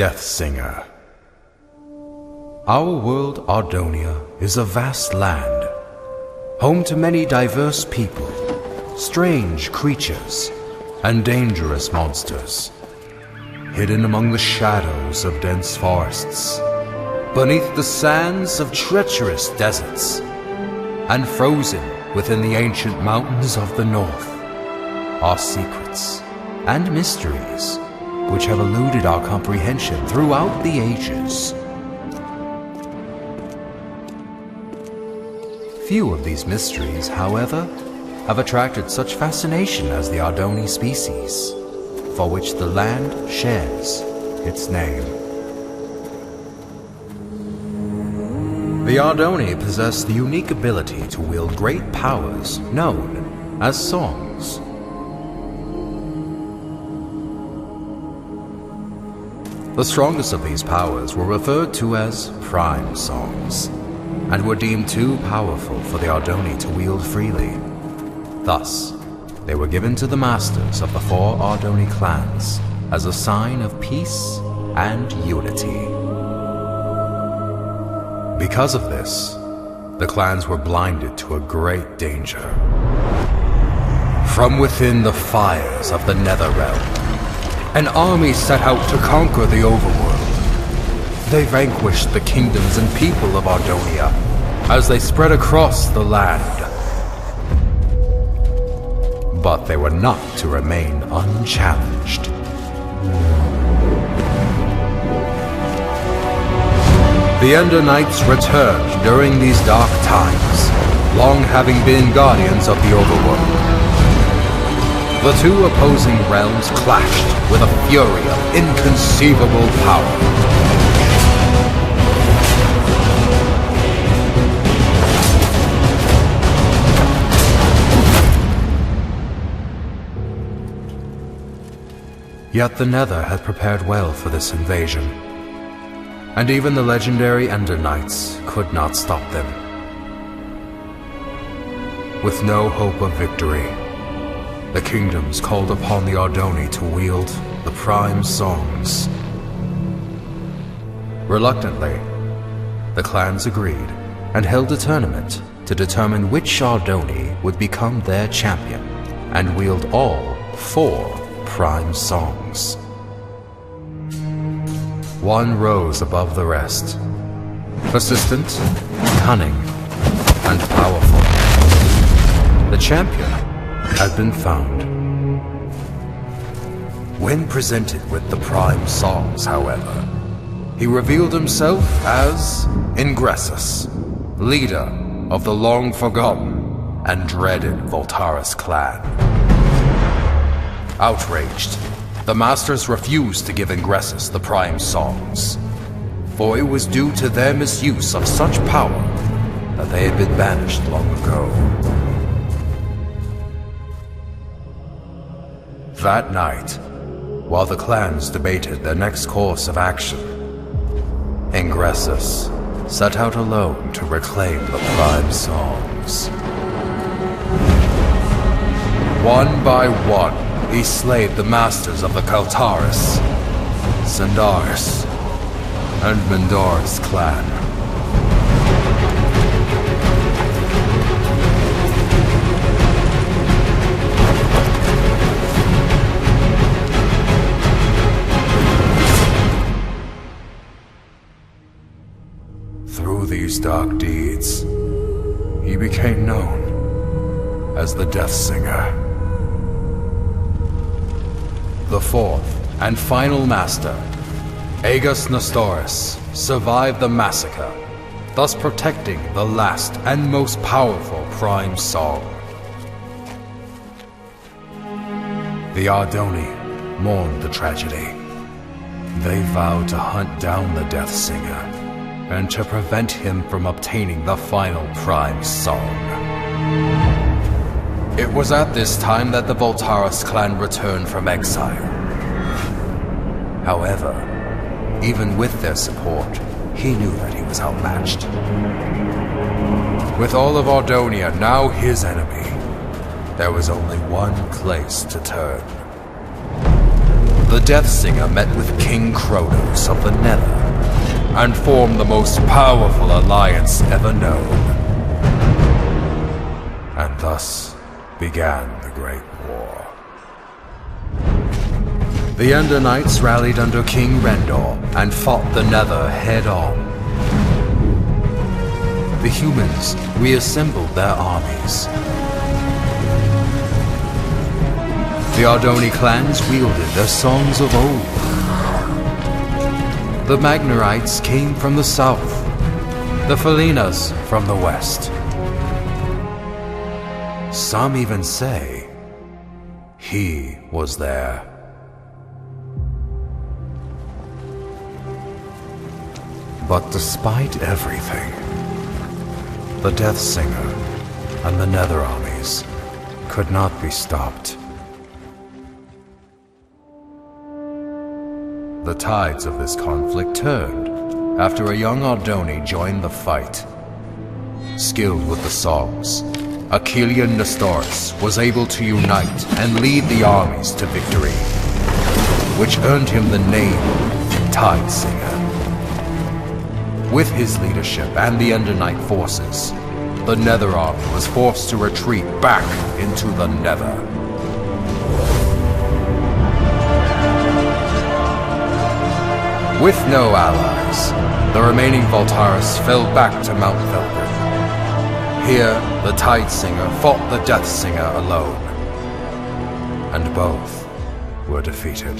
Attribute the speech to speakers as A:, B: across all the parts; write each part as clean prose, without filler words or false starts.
A: Death Singer. Our world, Ardonia, is a vast land, home to many diverse people, strange creatures, and dangerous monsters, hidden among the shadows of dense forests, beneath the sands of treacherous deserts, and frozen within the ancient mountains of the north, are secrets and mysteries which have eluded our comprehension throughout the ages. Few of these mysteries, however, have attracted such fascination as the Ardoni species, for which the land shares its name. The Ardoni possess the unique ability to wield great powers known as songs. The strongest of these powers were referred to as prime songs, and were deemed too powerful for the Ardoni to wield freely. Thus, they were given to the masters of the 4 Ardoni clans as a sign of peace and unity. Because of this, the clans were blinded to a great danger. From within the fires of the Netherrealm, an army set out to conquer the overworld. They vanquished the kingdoms and people of Ardonia as they spread across the land. But they were not to remain unchallenged. The Ender Knights returned during these dark times, long having been guardians of the overworld. The 2 opposing realms clashed with a fury of inconceivable power. Yet the Nether had prepared well for this invasion, and even the legendary Ender Knights could not stop them. With no hope of victory, the kingdoms called upon the Ardoni to wield the prime songs. Reluctantly, the clans agreed and held a tournament to determine which Ardoni would become their champion and wield all 4 prime songs. One rose above the rest, persistent, cunning, and powerful. The champion had been found. When presented with the prime songs, however, he revealed himself as Ingressus, leader of the long-forgotten and dreaded Voltaris clan. Outraged, the Masters refused to give Ingressus the prime songs, for it was due to their misuse of such power that they had been banished long ago. That night, while the clans debated their next course of action, Ingressus set out alone to reclaim the prime songs. One by one, he slayed the masters of the Kaltaris, Sandars, and Mendora's clan. Through these dark deeds, he became known as the Death Singer. The 4th and final master, Aegis Nestoris, survived the massacre, thus protecting the last and most powerful prime song. The Ardoni mourned the tragedy. They vowed to hunt down the Death Singer and to prevent him from obtaining the final prime song. It was at this time that the Voltaris clan returned from exile. However, even with their support, he knew that he was outmatched. With all of Ardonia now his enemy, there was only one place to turn. the Death Singer met with King Kronos of the Nether, and formed the most powerful alliance ever known. And thus began the Great War. The Ender Knights rallied under King Rendor and fought the Nether head-on. The humans reassembled their armies. The Ardoni clans wielded their songs of old. The Magnarites came from the south, the Felinas from the west. Some even say he was there. But despite everything, the Death Singer and the Nether armies could not be stopped. The tides of this conflict turned after a young Ardoni joined the fight. Skilled with the songs, Achillean Nestoris was able to unite and lead the armies to victory, which earned him the name Tide Singer. With his leadership and the Ender Knight forces, the Nether army was forced to retreat back into the Nether. With no allies, the remaining Voltaris fell back to Mount Velgrin. Here, the Tide Singer fought the Death Singer alone, and both were defeated.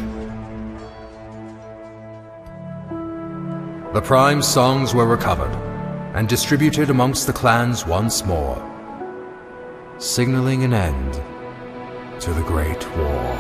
A: The Prime songs were recovered and distributed amongst the clans once more, signaling an end to the Great War.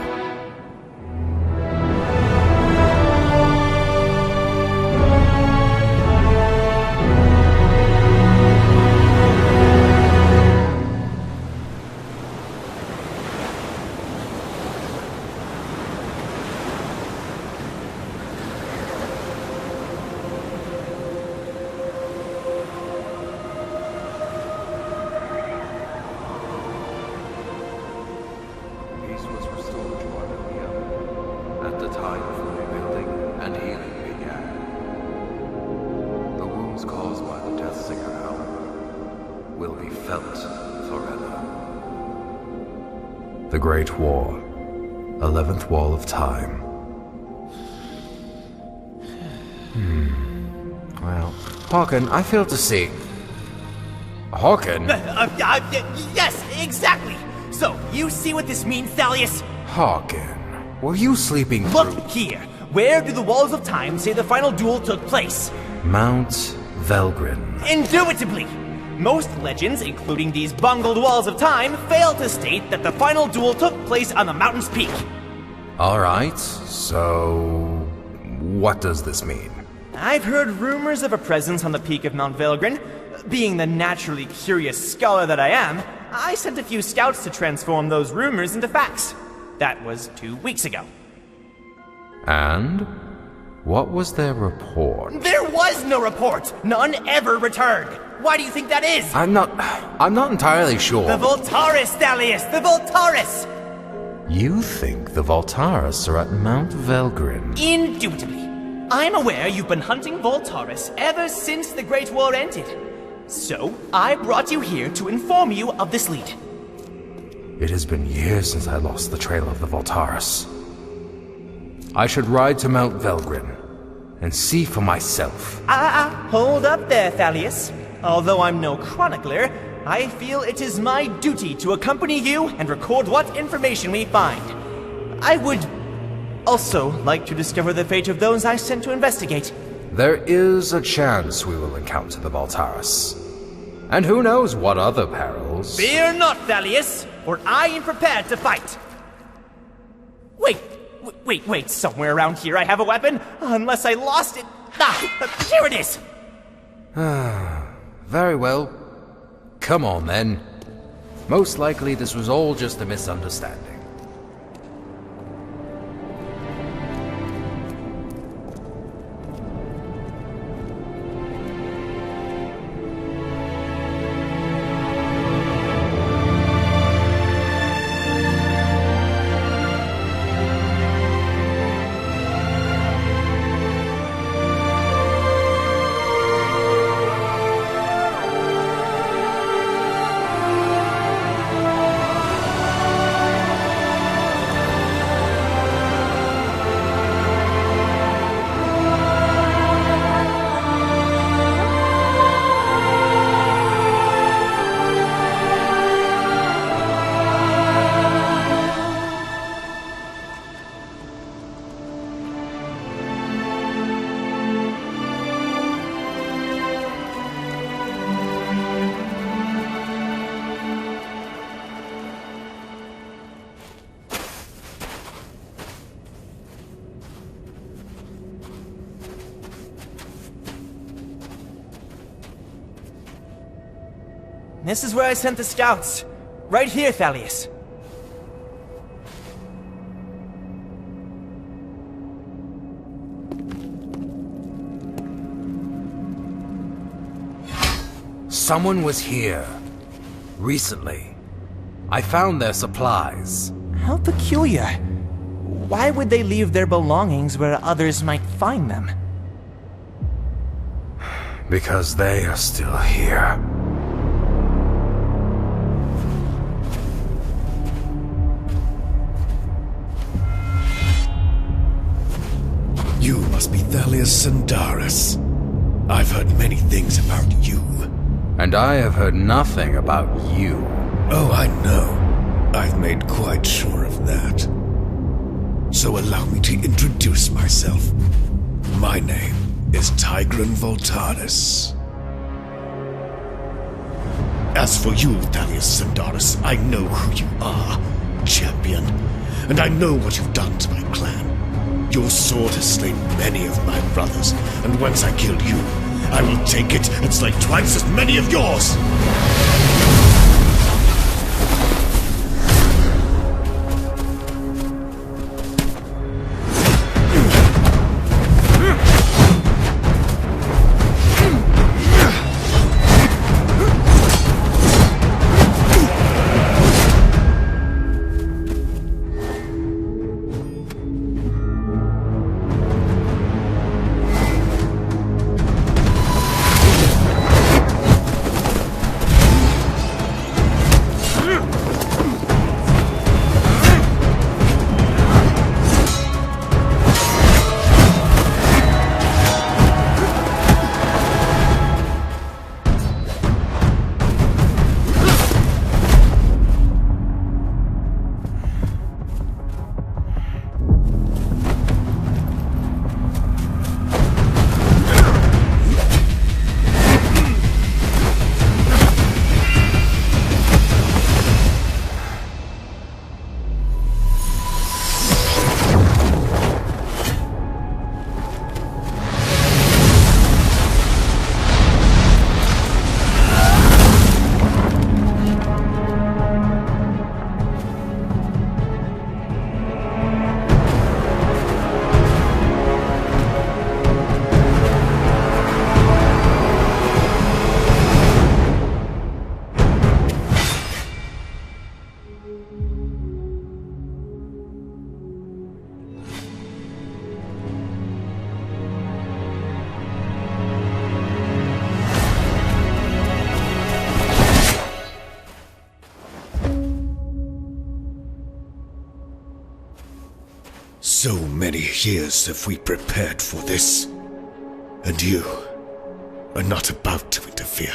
A: The Great War, 11th Wall of Time. Well, Harkon, I fail to see. Harkon?
B: Yes, exactly! So, you see what this means, Thalius?
A: Harkon, were you sleeping through?
B: Look here! Where do the Walls of Time say the final duel took place?
A: Mount Velgrin.
B: Indubitably! Most legends, including these bungled Walls of Time, fail to state that the final duel took place on the mountain's peak.
A: Alright, so what does this mean?
B: I've heard rumors of a presence on the peak of Mount Velgrin. Being the naturally curious scholar that I am, I sent a few scouts to transform those rumors into facts. That was 2 weeks ago.
A: And? What was their report?
B: There was no report! None ever returned! Why do you think that is?
A: I'm not entirely sure.
B: The Voltaris, Thalius! The Voltaris!
A: You think the Voltaris are at Mount Velgrin?
B: Indubitably. I'm aware you've been hunting Voltaris ever since the Great War ended. So, I brought you here to inform you of this lead.
A: It has been years since I lost the trail of the Voltaris. I should ride to Mount Velgrin and see for myself.
B: Hold up there, Thalius. Although I'm no chronicler, I feel it is my duty to accompany you and record what information we find. I would also like to discover the fate of those I sent to investigate.
A: There is a chance we will encounter the Voltaris. And who knows what other perils.
B: Fear not, Thalius, for I am prepared to fight. Wait, somewhere around here I have a weapon, unless I lost it. Here it is!
A: Very well. Come on, then. Most likely this was all just a misunderstanding.
B: This is where I sent the scouts. Right here, Thalius.
A: Someone was here. Recently. I found their supplies.
B: How peculiar. Why would they leave their belongings where others might find them?
A: Because they are still here.
C: You must be Thalius Sindaris. I've heard many things about you.
A: And I have heard nothing about you.
C: Oh, I know. I've made quite sure of that. So allow me to introduce myself. My name is Tigran Voltaris. As for you, Thalius Sindaris, I know who you are, champion. And I know what you've done to my clan. Your sword has slain many of my brothers, and once I kill you, I will take it and slay twice as many of yours! So many years have we prepared for this, and you are not about to interfere.